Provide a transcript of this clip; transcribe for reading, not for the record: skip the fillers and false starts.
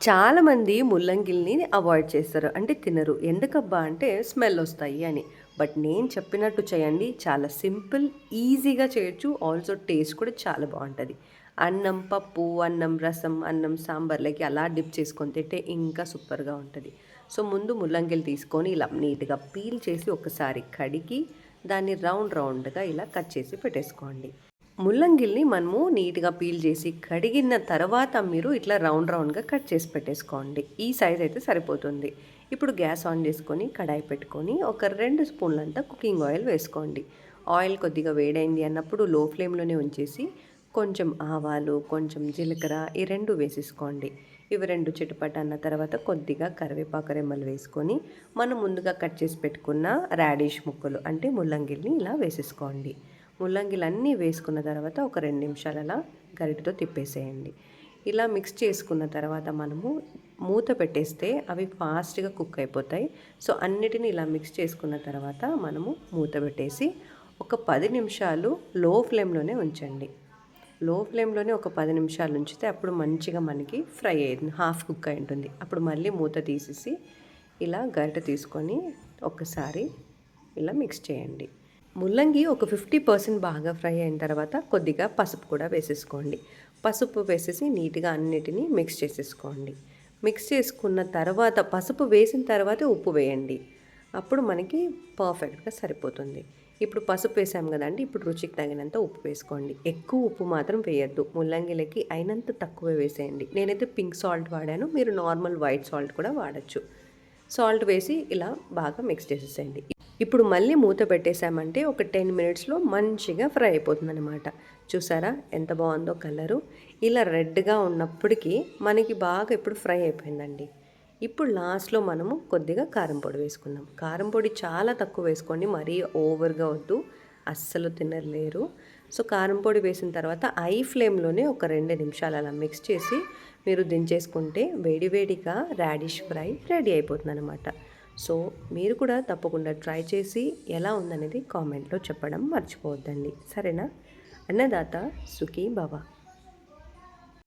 చాలామంది ముల్లంగిల్ని అవాయిడ్ చేస్తారు. అంటే తినరు. ఎందుకబ్బా అంటే స్మెల్ ఒస్తాయి అని. బట్ నేను చెప్పినట్టు చేయండి. చాలా సింపుల్, ఈజీగా చేయొచ్చు. ఆల్సో టేస్ట్ కూడా చాలా బావుంటది. అన్నం, పప్పు, అన్నం, రసం, అన్నం, సాంబార్‌లకి అలా డిప్ చేసుకొని తింటే ఇంకా సూపర్‌గా ఉంటది. సో, ముందు ముల్లంగిలు తీసుకొని ఇలా నీట్‌గా పీల్ చేసి ఒకసారి కడిగి దాన్ని రౌండ్ రౌండ్‌గా ఇలా కట్ చేసి పెట్టేసుకోండి. ముల్లంగిల్ని మనము నీట్‌గా పీల్ చేసి, కడిగిన తర్వాత మీరు ఇట్లా రౌండ్ రౌండ్‌గా కట్ చేసి పెట్టేసుకోండి. ఈ సైజ్ అయితే సరిపోతుంది. ఇప్పుడు గ్యాస్ ఆన్ చేసుకొని, కడాయి పెట్టుకొని, ఒక 2 స్పూన్లంత కుకింగ్ ఆయిల్ వేసుకోండి. ఆయిల్ కొద్దిగా వేడైంది అన్నప్పుడు లో ఫ్లేమ్‌లోనే ఉంచేసి, కొంచెం ఆవాలు, కొంచెం జీలకర్ర ఈ 2 వేసేసుకోండి. ఇవి 2 చిటపట తర్వాత కొద్దిగా కరివేపాకు రెమ్మలు వేసుకొని, మనం ముందుగా కట్ చేసి పెట్టుకున్న రాడిష్ ముక్కలు అంటే ముల్లంగిల్ని ఇలా వేసేసుకోండి. ముల్లంగిలన్నీ వేసుకున్న తర్వాత ఒక 2 నిమిషాలు అలా గరిటెతో తిప్పేసేయండి. ఇలా మిక్స్ చేసుకున్న తర్వాత మనము మూత పెట్టేస్తే అవి ఫాస్ట్‌గా కుక్ అయిపోతాయి. సో, అన్నిటిని ఇలా మిక్స్ చేసుకున్న తర్వాత మనము మూత పెట్టేసి ఒక 10 నిమిషాలు లో ఫ్లేమ్‌లోనే ఉంచండి. లో ఫ్లేమ్‌లోనే ఒక 10 నిమిషాలు ఉంచితే అప్పుడు మంచిగా మనకి ఫ్రై అయ్యింది. హాఫ్ కుక్ అయి ఉంటుంది. అప్పుడు మళ్ళీ మూత తీసేసి ఇలా గరిటె తీసుకొని ఒక్కసారి ఇలా మిక్స్ చేయండి. ముల్లంగి ఒక 50% బాగా ఫ్రై అయిన తర్వాత కొద్దిగా పసుపు కూడా వేసేసుకోండి. పసుపు వేసేసి నీట్‌గా అన్నిటిని మిక్స్ చేసేసుకోండి. మిక్స్ చేసుకున్న తర్వాత పసుపు వేసిన తర్వాతే ఉప్పు వేయండి. అప్పుడు మనకి పర్ఫెక్ట్‌గా సరిపోతుంది. ఇప్పుడు పసుపు వేసాం కదండీ! ఇప్పుడు రుచికి తగినంత ఉప్పు వేసుకోండి. ఎక్కువ ఉప్పు మాత్రం వేయొద్దు. ముల్లంగిలకి అయినంత తక్కువే వేసేయండి. నేనైతే పింక్ సాల్ట్ వాడాను. మీరు నార్మల్ వైట్ సాల్ట్ కూడా వాడొచ్చు. సాల్ట్ వేసి ఇలా బాగా మిక్స్ చేసేసేయండి. ఇప్పుడు మళ్ళీ మూత పెట్టేసామంటే ఒక 10 మినిట్స్‌లో మంచిగా ఫ్రై అయిపోతుందనమాట. చూసారా ఎంత బావుందో కలరు. ఇలా రెడ్‌గా ఉన్నప్పటికీ మనకి బాగా ఇప్పుడు ఫ్రై అయిపోయిందండి. ఇప్పుడు లాస్ట్‌లో మనము కొద్దిగా కారం పొడి వేసుకుందాం. కారం పొడి చాలా తక్కువ వేసుకోండి. మరీ ఓవర్‌గా వద్దు. అస్సలు తినలేరు. సో, కారం పొడి వేసిన తర్వాత ఐ ఫ్లేమ్‌లోనే ఒక 2 నిమిషాలు అలా మిక్స్ చేసి మీరు దించేసుకుంటే వేడి వేడిగా రాడిష్ ఫ్రై రెడీ అయిపోతుందనమాట. సో, మీరు కూడా తప్పకుండా ట్రై చేసి ఎలా ఉందనేది కామెంట్‌లో చెప్పడం మర్చిపోవద్దండి. సరేనా? అన్నదాత సుఖీ భవ.